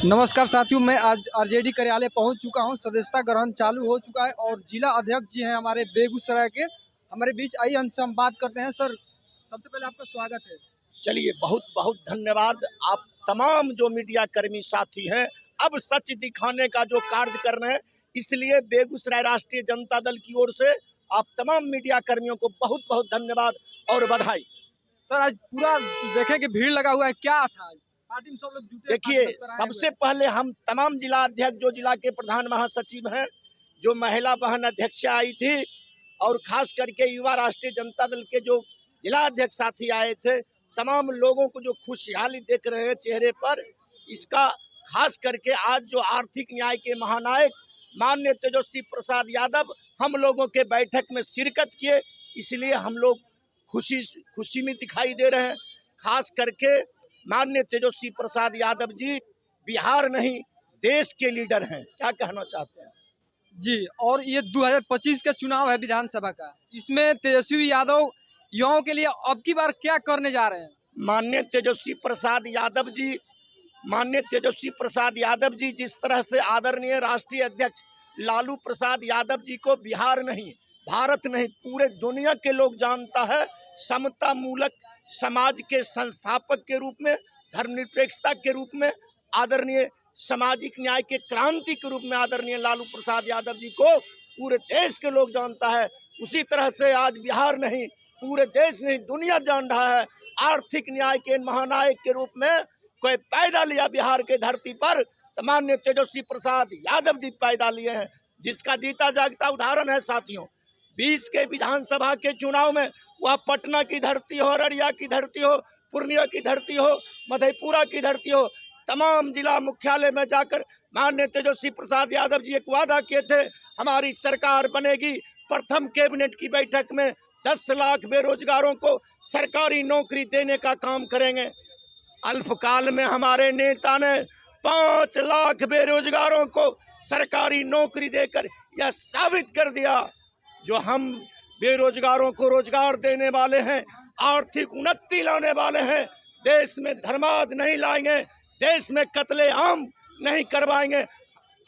नमस्कार साथियों, मैं आज आरजेडी कार्यालय पहुंच चुका हूं। सदस्यता ग्रहण चालू हो चुका है और जिला अध्यक्ष जी हैं हमारे बेगूसराय के, हमारे बीच। आइए हमसे हम बात करते हैं। सर, सबसे पहले आपका स्वागत है। चलिए, बहुत बहुत धन्यवाद। आप तमाम जो मीडिया कर्मी साथी हैं, अब सच दिखाने का जो कार्य कर रहे हैं, इसलिए बेगूसराय राष्ट्रीय जनता दल की ओर से आप तमाम मीडिया कर्मियों को बहुत बहुत धन्यवाद और बधाई। सर, आज पूरा देखे कि भीड़ लगा हुआ है, क्या था आज पार्टी में सब लोग जुटे? देखिए, सबसे पहले हम तमाम जिला अध्यक्ष, जो जिला के प्रधान महासचिव हैं, जो महिला बहन अध्यक्ष आई थी, और खास करके युवा राष्ट्रीय जनता दल के जो जिला अध्यक्ष साथी आए थे, तमाम लोगों को जो खुशहाली देख रहे हैं चेहरे पर, इसका खास करके आज जो आर्थिक न्याय के महानायक माननीय तेजस्वी प्रसाद यादव हम लोगों के बैठक में शिरकत किए, इसलिए हम लोग खुशी में दिखाई दे रहे हैं। खास करके माननीय तेजस्वी प्रसाद यादव जी बिहार नहीं, देश के लीडर हैं। क्या कहना चाहते हैं जी? और ये 2025 का चुनाव है विधानसभा का, इसमें तेजस्वी यादव युवाओं के लिए अब की बार क्या करने जा रहे हैं? माननीय तेजस्वी प्रसाद यादव जी जिस तरह से आदरणीय राष्ट्रीय अध्यक्ष लालू प्रसाद यादव जी को बिहार नहीं, भारत नहीं, पूरे दुनिया के लोग जानता है, समता मूलक समाज के संस्थापक के रूप में, धर्मनिरपेक्षता के रूप में, आदरणीय सामाजिक न्याय के क्रांति के रूप में आदरणीय लालू प्रसाद यादव जी को पूरे देश के लोग जानता है। उसी तरह से आज बिहार नहीं, पूरे देश नहीं, दुनिया जान रहा है, आर्थिक न्याय के महानायक के रूप में कोई पैदा लिया बिहार के धरती पर, तो माननीय तेजस्वी प्रसाद यादव जी पैदा लिए हैं, जिसका जीता जागता उदाहरण है। साथियों, 20 के विधानसभा के चुनाव में वह पटना की धरती हो, अररिया की धरती हो, पूर्णिया की धरती हो, मधेपुरा की धरती हो, तमाम जिला मुख्यालय में जाकर माननीय तेजस्वी प्रसाद यादव जी एक वादा किए थे, हमारी सरकार बनेगी, प्रथम कैबिनेट की बैठक में 10 लाख बेरोजगारों को सरकारी नौकरी देने का काम करेंगे। अल्पकाल में हमारे नेता ने 5 लाख बेरोजगारों को सरकारी नौकरी देकर यह साबित कर दिया, जो हम बेरोजगारों को रोजगार देने वाले हैं, आर्थिक उन्नति लाने वाले हैं, देश में धर्मांध नहीं लाएंगे, देश में कत्लेआम नहीं करवाएंगे।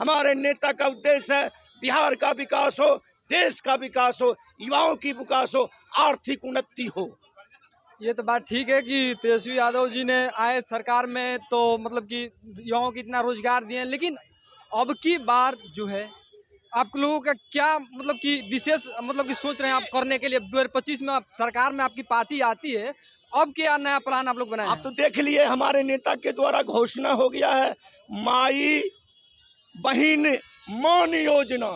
हमारे नेता का उद्देश्य है बिहार का विकास हो, देश का विकास हो, युवाओं की विकास हो, आर्थिक उन्नति हो। ये तो बात ठीक है कि तेजस्वी यादव जी ने आए सरकार में तो मतलब कि युवाओं को इतना रोजगार दिए, लेकिन अब की बार जो है आप लोगों का क्या मतलब कि विशेष मतलब कि सोच रहे हैं आप करने के लिए? 2025 में आप सरकार में आपकी पार्टी आती है, अब क्या नया प्लान आप लोग बनाए आप तो देख लिए, हमारे नेता के द्वारा घोषणा हो गया है माई बहिन मान योजना,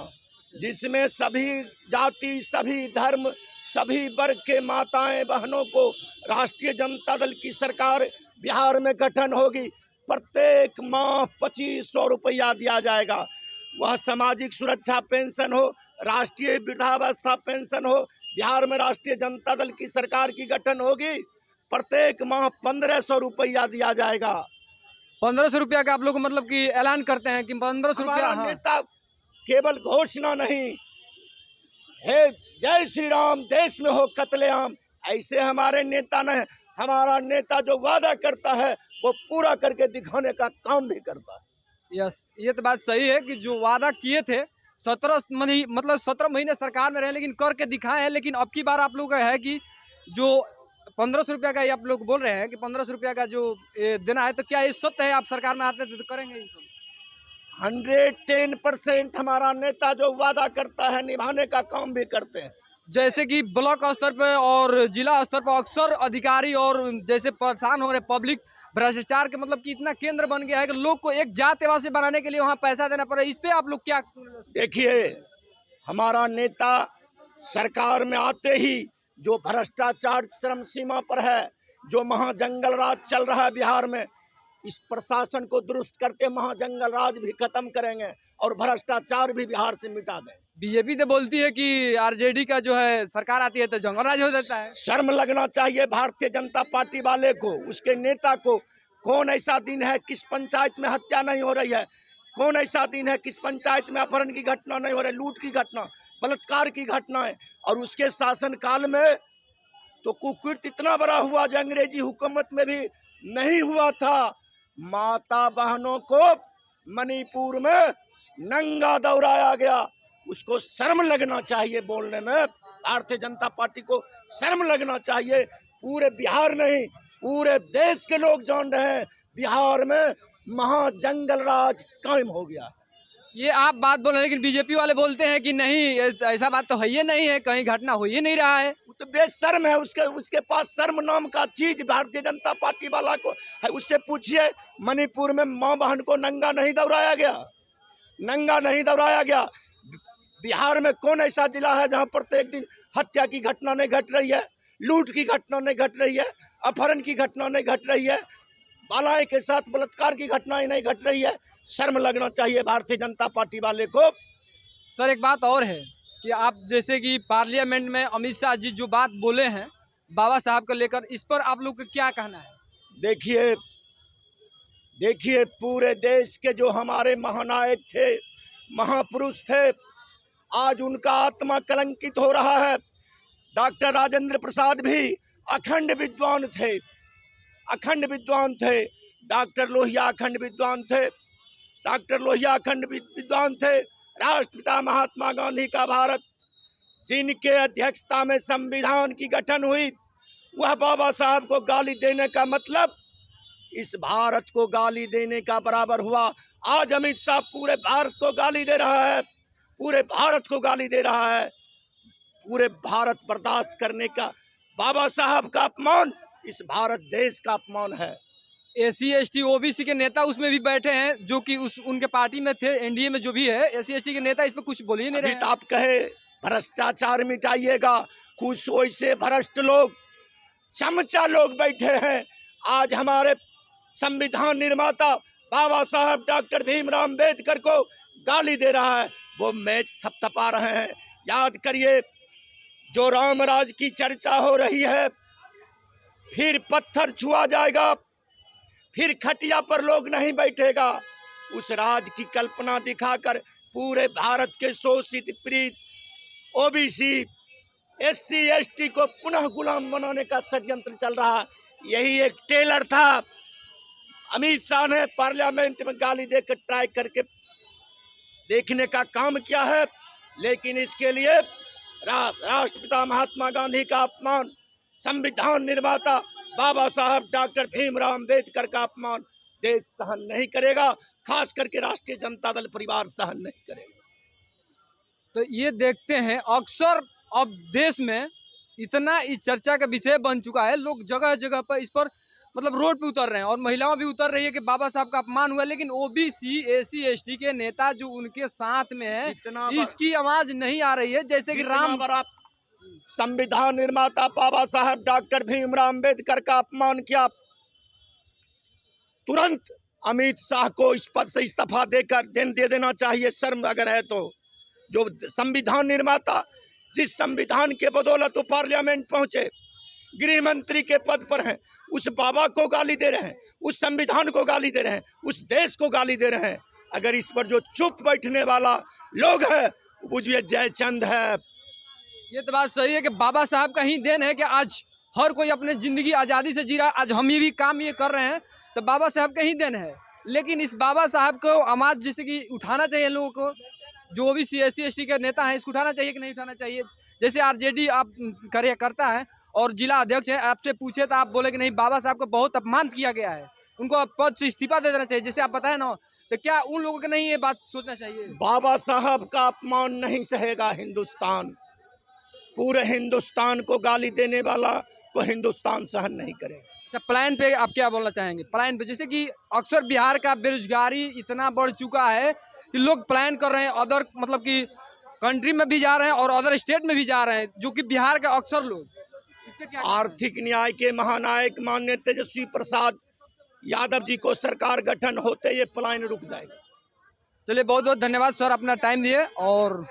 जिसमें सभी जाति, सभी धर्म, सभी वर्ग के माताएं बहनों को राष्ट्रीय जनता दल की सरकार बिहार में गठन होगी, प्रत्येक माह 2500 रुपया दिया जाएगा। वह सामाजिक सुरक्षा पेंशन हो, राष्ट्रीय वृद्धावस्था पेंशन हो, बिहार में राष्ट्रीय जनता दल की सरकार की गठन होगी, प्रत्येक माह 1500 रुपया दिया जाएगा। 1500 रुपया का आप लोग मतलब कि ऐलान करते हैं कि 1500 रुपया? हाँ। नेता केवल घोषणा नहीं है, जय श्री राम देश में हो कत्लेआम, ऐसे हमारे नेता ने, हमारा नेता जो वादा करता है वो पूरा करके दिखाने का काम भी करता है। यस, ये तो बात सही है कि जो वादा किए थे 17 महीने सरकार में रहे, लेकिन करके दिखाए हैं। लेकिन अब की बार आप लोग का है कि जो 1500 रुपया का आप लोग बोल रहे हैं कि 1500 रुपया का जो देना है, तो क्या ये सत्य है? आप सरकार में आते थे तो करेंगे ये सब? 110% हमारा नेता जो वादा करता है निभाने का काम भी करते हैं। जैसे कि ब्लॉक स्तर पे और जिला स्तर पर अक्सर अधिकारी और जैसे परेशान हो रहे पब्लिक भ्रष्टाचार के, मतलब कि इतना केंद्र बन गया है कि लोग को एक जातिवासी बनाने के लिए वहाँ पैसा देना पड़े, इस पे आप लोग क्या? देखिए, हमारा नेता सरकार में आते ही जो भ्रष्टाचार चरम सीमा पर है, जो महाजंगल राज चल रहा है बिहार में, इस प्रशासन को दुरुस्त करके महाजंगल राज भी खत्म करेंगे और भ्रष्टाचार भी बिहार से मिटा दें। बीजेपी तो बोलती है कि आरजेडी का जो है सरकार आती है तो जंगल राज हो जाता है। शर्म लगना चाहिए भारतीय जनता पार्टी वाले को, उसके नेता को। कौन ऐसा दिन है किस पंचायत में हत्या नहीं हो रही है? कौन ऐसा दिन है किस पंचायत में अपहरण की घटना नहीं हो रही, लूट की घटना, बलात्कार की घटना है? और उसके शासन काल में तो कुकृत्य इतना बड़ा हुआ जो अंग्रेजी हुकूमत में भी नहीं हुआ था। माता बहनों को मणिपुर में नंगा दौड़ाया गया। उसको शर्म लगना चाहिए बोलने में। भारतीय जनता पार्टी को शर्म लगना चाहिए। पूरे बिहार नहीं, पूरे देश के लोग जान रहे हैं बिहार में महाजंगल राज कायम हो गया। ये आप बात बोल रहे हैं, लेकिन बीजेपी वाले बोलते हैं कि नहीं, ऐसा बात तो है ही नहीं है, कहीं घटना हो ही नहीं रहा है। वो तो बेशर्म है। उसके पास शर्म नाम का चीज भारतीय जनता पार्टी वाला को है। उससे पूछिए, मणिपुर में माँ बहन को नंगा नहीं दौड़ाया गया, नंगा नहीं दौड़ाया गया। बिहार में कौन ऐसा जिला है जहां प्रत्येक दिन हत्या की घटना नहीं घट रही है, लूट की घटना नहीं घट रही है, अपहरण की घटना नहीं घट रही है, बालाएं के साथ बलात्कार की घटनाएं नहीं घट रही है। शर्म लगना चाहिए भारतीय जनता पार्टी वाले को। सर एक बात और है कि आप जैसे कि पार्लियामेंट में अमित शाह जी जो बात बोले हैं बाबा साहब को लेकर, इस पर आप लोग का क्या कहना है? देखिए पूरे देश के जो हमारे महानायक थे, महापुरुष थे, आज उनका आत्मा कलंकित हो रहा है। डॉक्टर राजेंद्र प्रसाद भी अखंड विद्वान थे, अखंड विद्वान थे। डॉक्टर लोहिया अखंड विद्वान थे, डॉक्टर लोहिया अखंड विद्वान थे। राष्ट्रपिता महात्मा गांधी का भारत, जिनके अध्यक्षता में संविधान की गठन हुई, वह बाबा साहब को गाली देने का मतलब इस भारत को गाली देने का बराबर हुआ। आज अमित शाह पूरे भारत को गाली दे रहा है, पूरे भारत को गाली दे रहा है। पूरे भारत बर्दाश्त करने का बाबा साहब का अपमान इस भारत देश का अपमान है। एससी एसटी ओबीसी के नेता उसमें भी बैठे हैं जो कि उनके पार्टी में थे, एनडीए में जो भी है, एससी एसटी के नेता इस पर कुछ बोल ही नहीं रहे। तो आप कहे भ्रष्टाचार मिटाइएगा, कुछ वैसे भ्रष्ट लोग, चमचा लोग बैठे हैं। आज हमारे संविधान निर्माता बाबा साहब डॉक्टर भीमराव अम्बेडकर को गाली दे रहा है, वो मैच थपथपा रहे हैं। याद करिए, जो रामराज की चर्चा हो रही है, फिर पत्थर छुआ जाएगा, फिर खटिया पर लोग नहीं बैठेगा। उस राज की कल्पना दिखाकर पूरे भारत के शोषित पीड़ित ओबीसी एससी एसटी को पुनः गुलाम बनाने का षड्यंत्र चल रहा है। यही एक टेलर था। अमित शाह ने पार्लियामेंट में गाली देकर ट्राई करके देखने का काम किया है, लेकिन इसके लिए राष्ट्रपिता महात्मा गांधी का अपमान, संविधान निर्माता बाबा साहब डॉक्टर भीमराव अम्बेडकर का अपमान देश सहन नहीं करेगा, खास करके राष्ट्रीय जनता दल परिवार सहन नहीं करेगा। तो ये देखते हैं अक्सर अब देश में इतना इस चर्चा का विषय बन चुका है, लोग जगह जगह पर इस पर मतलब रोड पे उतर रहे हैं और महिलाओं भी उतर रही है कि बाबा साहब का अपमान हुआ, लेकिन ओबीसी एससी एसटी के नेता जो उनके साथ में है इसकी आवाज नहीं आ रही है। जैसे कि राम संविधान निर्माता बाबा साहब डॉक्टर भीमराव अम्बेडकर का अपमान किया, तुरंत अमित शाह को इस पद से इस्तीफा देकर दे देना चाहिए, शर्म अगर है तो। जो संविधान निर्माता, जिस संविधान के बदौलत वो पार्लियामेंट पहुंचे, गृह मंत्री के पद पर हैं, उस बाबा को गाली दे रहे हैं, उस संविधान को गाली दे रहे हैं, उस देश को गाली दे रहे हैं। अगर इस पर जो चुप बैठने वाला लोग है, बुझिए जयचंद है। ये तो बात सही है कि बाबा साहब का ही देन है कि आज हर कोई अपने ज़िंदगी आज़ादी से जी रहा है। आज हम ये भी काम ये कर रहे हैं तो बाबा साहब का ही देन है। लेकिन इस बाबा साहब को आवाज़ जैसे कि उठाना चाहिए लोगों को, जो भी एससी एसटी के नेता हैं, इसको उठाना चाहिए कि नहीं उठाना चाहिए? जैसे आरजेडी आप करता है और जिला अध्यक्ष है, आपसे पूछे तो आप बोले कि नहीं, बाबा साहब को बहुत अपमान किया गया है, उनको पद से इस्तीफा दे देना चाहिए, जैसे आप बताए ना। तो क्या उन लोगों को नहीं ये बात सोचना चाहिए? बाबा साहब का अपमान नहीं सहेगा हिंदुस्तान। पूरे हिंदुस्तान को गाली देने वाला को हिंदुस्तान सहन नहीं करेगा। अच्छा, प्लान पे आप क्या बोलना चाहेंगे? प्लान पे जैसे कि अक्सर बिहार का बेरोजगारी इतना बढ़ चुका है कि लोग प्लान कर रहे हैं, अदर मतलब कि कंट्री में भी जा रहे हैं और अदर स्टेट में भी जा रहे हैं, जो कि बिहार के अक्सर लोग इस पे क्या। आर्थिक न्याय के महानायक माननीय तेजस्वी प्रसाद यादव जी को सरकार गठन होते ये प्लान रुक जाएगा। चलिए, बहुत बहुत धन्यवाद सर, अपना टाइम दिए। और